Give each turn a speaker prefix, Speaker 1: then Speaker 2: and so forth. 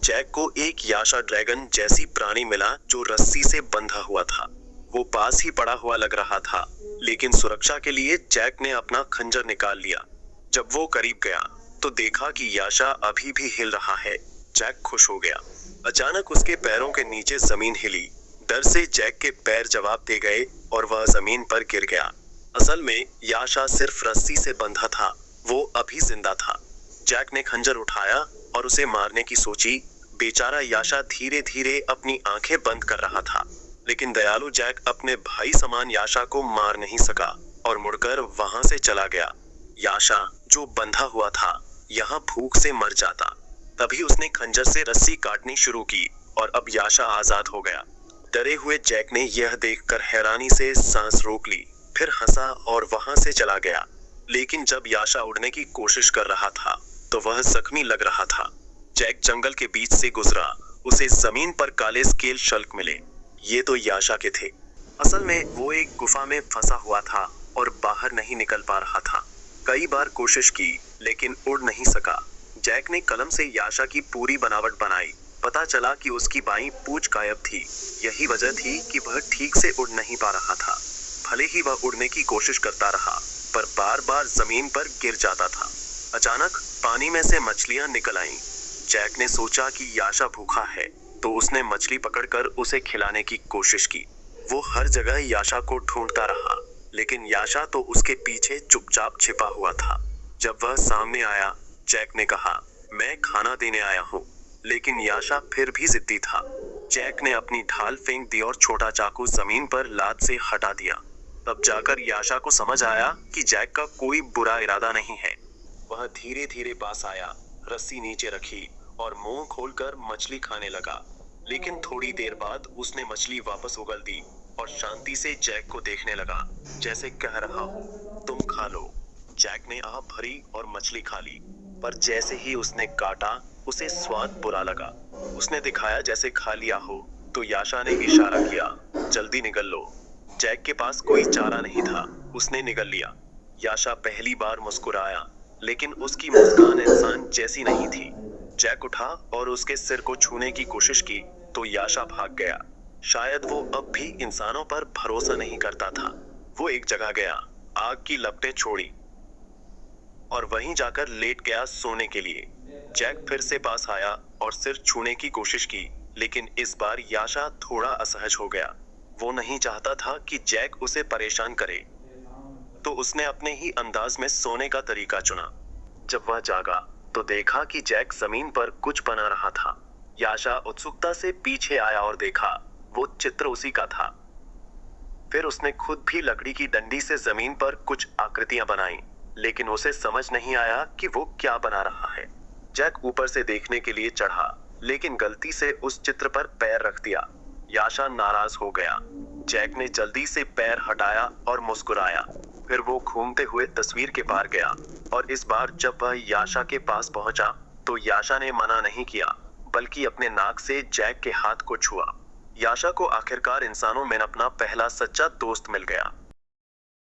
Speaker 1: Jack को एक याशा dragon जैसी प्राणी मिला जो रस्सी से बंधा हुआ था। वो पास ही पड़ा हुआ लग रहा था, लेकिन सुरक्षा के लिए जैक ने अपना खंजर निकाल लिया। जब वो करीब गया तो देखा कि याशा अभी भी हिल रहा है। जैक खुश हो गया। अचानक उसके पैरों के नीचे जमीन हिली। डर से जैक के पैर जवाब दे गए और वह जमीन पर गिर गया। असल में याशा सिर्फ रस्सी से बंधा था, वो अभी जिंदा था। जैक ने खंजर उठाया और उसे मारने की सोची। बेचारा याशा धीरे धीरे अपनी आंखें बंद कर रहा था, लेकिन दयालु जैक अपने भाई समान याशा को मार नहीं सका और मुड़कर वहां से चला गया। याशा जो बंधा हुआ था यहाँ भूख से मर जाता। तभी उसने खंजर से रस्सी काटनी शुरू की और अब याशा आजाद हो गया। डरे हुए जैक ने यह देखकर हैरानी से सांस रोक ली, फिर हंसा और वहां से चला गया। लेकिन जब याशा उड़ने की कोशिश कर रहा था तो वह जख्मी लग रहा था। जैक जंगल के बीच से गुजरा। उसे जमीन पर काले स्केल शल्क मिले। ये तो याशा के थे। असल में वो एक गुफा में फंसा हुआ था और बाहर नहीं निकल पा रहा था। कई बार कोशिश की लेकिन उड़ नहीं सका। जैक ने कलम से याशा की पूरी बनावट बनाई। पता चला कि उसकी बाईं पूंछ गायब थी। यही वजह थी कि वह ठीक से उड़ नहीं पा रहा था। भले ही वह उड़ने की कोशिश करता रहा, पर बार बार जमीन पर गिर जाता था। अचानक पानी में से मछलियां निकल आईं। जैक ने सोचा कि याशा भूखा है, तो उसने मछली पकड़कर उसे खिलाने की कोशिश की। वो हर जगह याशा को ढूंढता रहा, लेकिन याशा तो उसके पीछे चुपचाप छिपा हुआ था। जब वह सामने आया, जैक ने कहा, मैं खाना देने आया हूँ। लेकिन याशा फिर भी जिद्दी था। जैक ने अपनी ढाल फेंक दी और छोटा चाकू जमीन पर लात से हटा दिया। तब जाकर याशा को समझ आया कि जैक का कोई बुरा इरादा नहीं है। वह धीरे धीरे पास आया, रस्सी नीचे रखी और मुंह खोलकर मछली खाने लगा। लेकिन थोड़ी देर बाद उसने मछली वापस उगल दी और शांति से जैक को देखने लगा, जैसे कह रहा हो, तुम खा लो। जैक ने आह भरी और मछली खा ली, पर जैसे ही उसने काटा उसे स्वाद बुरा लगा। उसने दिखाया जैसे खा लिया हो, तो याशा ने इशारा किया, जल्दी निगल लो। जैक के पास कोई चारा नहीं था, उसने निगल लिया। याशा पहली बार मुस्कुराया, लेकिन उसकी मुस्कान इंसान जैसी नहीं थी। जैक उठा और उसके सिर को छूने की कोशिश की, तो याशा भाग गया। शायद वो अब भी इंसानों पर भरोसा नहीं करता था। वो एक जगह गया, आग की लपटें छोड़ी और वहीं जाकर लेट गया सोने के लिए। जैक फिर से पास आया और सिर छूने की कोशिश की, लेकिन इस बार याशा थोड़ा असहज हो गया। वो नहीं चाहता था कि जैक उसे परेशान करे, तो उसने अपने ही अंदाज में सोने का तरीका चुना। जब वह जागा तो देखा कि जैक जमीन पर कुछ बना रहा था। याशा उत्सुकता से पीछे आया और देखा, वो चित्र उसी का था। फिर उसने खुद भी लकड़ी की डंडी से जमीन पर कुछ आकृतियां बनाई, लेकिन उसे समझ नहीं आया कि वो क्या बना रहा है। जैक ऊपर से देखने के लिए चढ़ा, लेकिन गलती से उस चित्र पर पैर रख दिया। याशा नाराज हो गया। जैक ने जल्दी से पैर हटाया और मुस्कुराया। फिर वो घूमते हुए तस्वीर के पार गया और इस बार जब वह याशा के पास पहुंचा तो याशा ने मना नहीं किया, बल्कि अपने नाक से जैक के हाथ को छुआ। याशा को आखिरकार इंसानों में अपना पहला सच्चा दोस्त मिल गया।